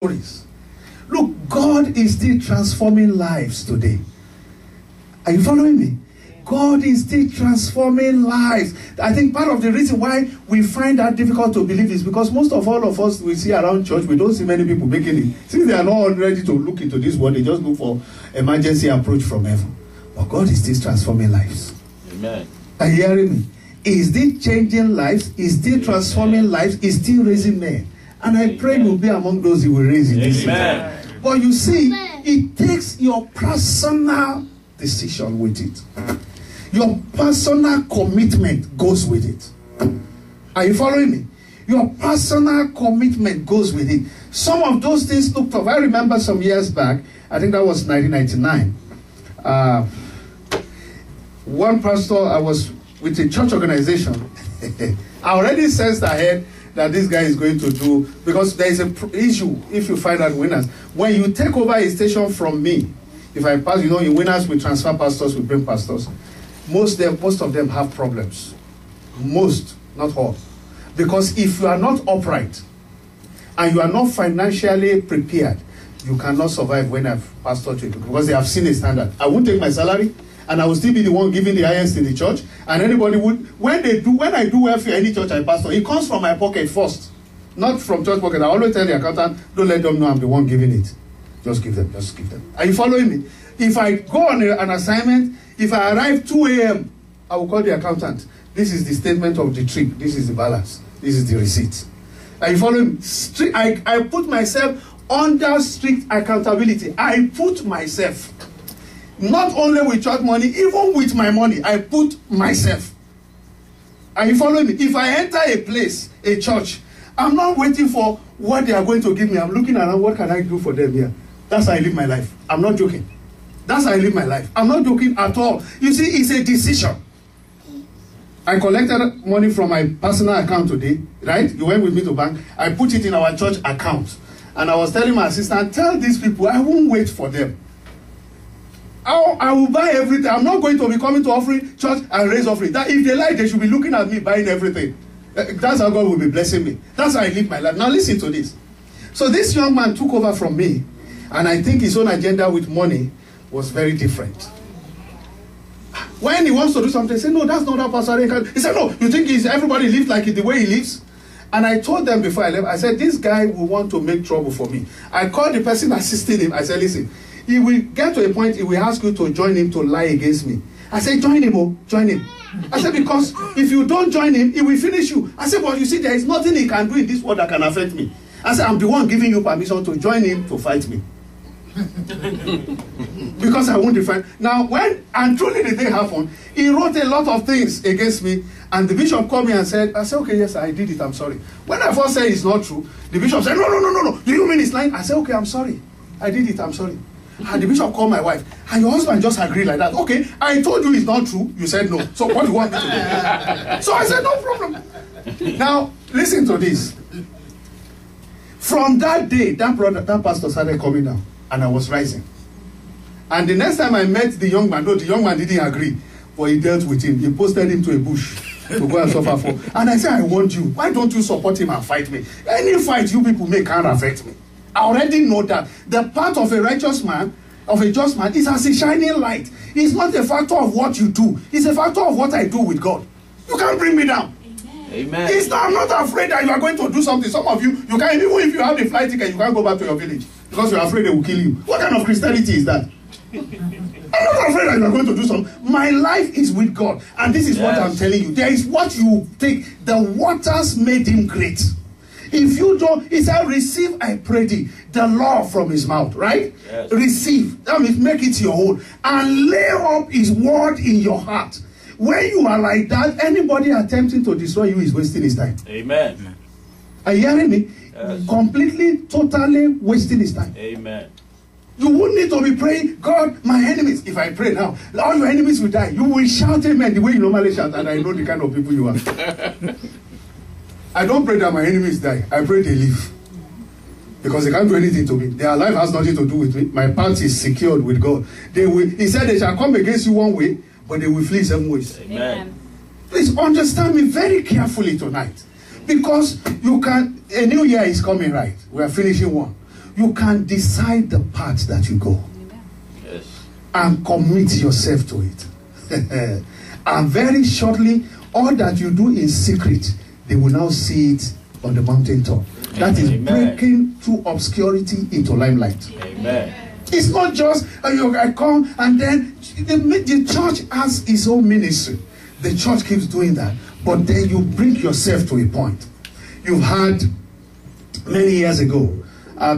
stories. Look, God is still transforming lives today. Are you following me? God is still transforming lives. I think part of the reason why we find that difficult to believe is because most of all of us we see around church, we don't see many people making it. Since they are not ready to look into this world, they just look for emergency approach from heaven. But God is still transforming lives. Amen. Are you hearing me? He's still changing lives. He's still transforming lives. He's still raising men. And I pray you'll be among those he will raise in this season. But you see, it takes your personal decision with it. Your personal commitment goes with it. Are you following me? Your personal commitment goes with it. Some of those things look tough. I remember some years back, I think that was 1999. One pastor, I was with a church organization. I already sensed ahead that this guy is going to do, because there is an issue if you find out winners. When you take over a station from me, if I pass, in winners we transfer pastors, we bring pastors. Most of them have problems. Most, not all. Because if you are not upright and you are not financially prepared, you cannot survive when I've pastored you, because they have seen a standard. I won't take my salary, and I will still be the one giving the highest in the church. And anybody would, when I do welfare any church I pastor, it comes from my pocket first, not from church pocket. I always tell the accountant, don't let them know I'm the one giving it. Just give them. Are you following me? If I go on an assignment, if I arrive 2 a.m., I will call the accountant. This is the statement of the trip. This is the balance. This is the receipt. Are you following me? I put myself under strict accountability. I put myself, not only with church money, even with my money, I put myself. Are you following me? If I enter a place, a church, I'm not waiting for what they are going to give me. I'm looking around, what can I do for them here? That's how I live my life. I'm not joking. That's how I live my life. I'm not joking at all. You see, it's a decision. I collected money from my personal account today, right? You went with me to bank. I put it in our church account. And I was telling my assistant, tell these people, I won't wait for them. I will buy everything. I'm not going to be coming to offering church and raise offering. That if they like, they should be looking at me buying everything. That's how God will be blessing me. That's how I live my life. Now listen to this. So this young man took over from me, and I think his own agenda with money was very different. When he wants to do something, he said, no, that's not how Pastor Adeyinka. He said, no, you think everybody lives like it the way he lives? And I told them before I left, I said, this guy will want to make trouble for me. I called the person assisting him. I said, listen, he will get to a point, he will ask you to join him to lie against me. I said, join him, oh, join him. I said, because if you don't join him, he will finish you. I said, but you see, there is nothing he can do in this world that can affect me. I said, I'm the one giving you permission to join him to fight me. Because I won't defend. Now, and truly the thing happened, he wrote a lot of things against me, and the bishop called me and said, I said, okay, yes, I did it, I'm sorry. When I first said it's not true, the bishop said, no, do you mean it's lying? I said, okay, I'm sorry. I did it, I'm sorry. And the bishop called my wife, and your husband just agreed like that. Okay, I told you it's not true, you said no. So what do you want me to do? So I said, no problem. Now, listen to this. From that day, that pastor started coming down, and I was rising. And the next time I met the young man, no, the young man didn't agree, but he dealt with him. He posted him to a bush to go and suffer for. And I said, I want you. Why don't you support him and fight me? Any fight you people make can't affect me. I already know that. The path of a righteous man, of a just man, is as a shining light. It's not a factor of what you do. It's a factor of what I do with God. You can't bring me down. Amen. I'm not afraid that you are going to do something. Some of you can't, even if you have the flight ticket, you can't go back to your village because you're afraid they will kill you. What kind of Christianity is that? I'm not afraid that you are going to do something. My life is with God. And this is what I'm telling you. There is what you take. The waters made him great. If you don't, he said, receive, I pray thee, the law from his mouth, right? Yes. Receive. That means make it your own. And lay up his word in your heart. When you are like that, anybody attempting to destroy you is wasting his time. Amen. Are you hearing me? Yes. Completely, totally wasting his time. Amen. You wouldn't need to be praying, God, my enemies. If I pray now, all your enemies will die. You will shout amen the way you normally shout, and I know the kind of people you are. I don't pray that my enemies die. I pray they live. Because they can't do anything to me. Their life has nothing to do with me. My path is secured with God. He said they shall come against you one way, but they will flee 7 ways. Amen. Please understand me very carefully tonight. Because a new year is coming, right? We are finishing one. you can decide the path that you go. Yes. And commit yourself to it. And very shortly, all that you do in secret, they will now see it on the mountaintop. That is breaking through obscurity into limelight. Amen. It's not just I come and then the church has its own ministry. The church keeps doing that. But then you bring yourself to a point. You've had many years ago,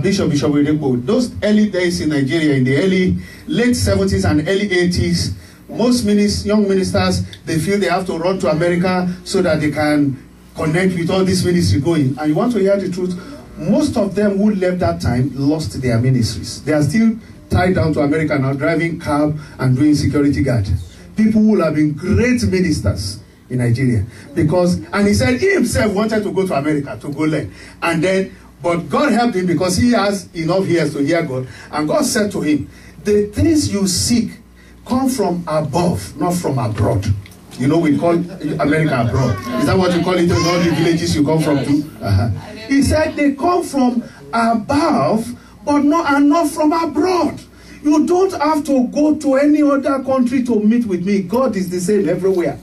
Bishop Adeyinka, those early days in Nigeria, in the late 70s and early 80s, most young ministers, they feel they have to run to America so that they can connect with all this ministry going. And you want to hear the truth, most of them who left that time lost their ministries. They are still tied down to America now, driving cab and doing security guard. People who have been great ministers in Nigeria. And he said he himself wanted to go to America to go learn. But God helped him because he has enough ears to hear God. And God said to him, the things you seek come from above, not from abroad. You know, we call America abroad. Is that what you call it in all the villages you come from too? He said they come from above, but not from abroad. You don't have to go to any other country to meet with me. God is the same everywhere.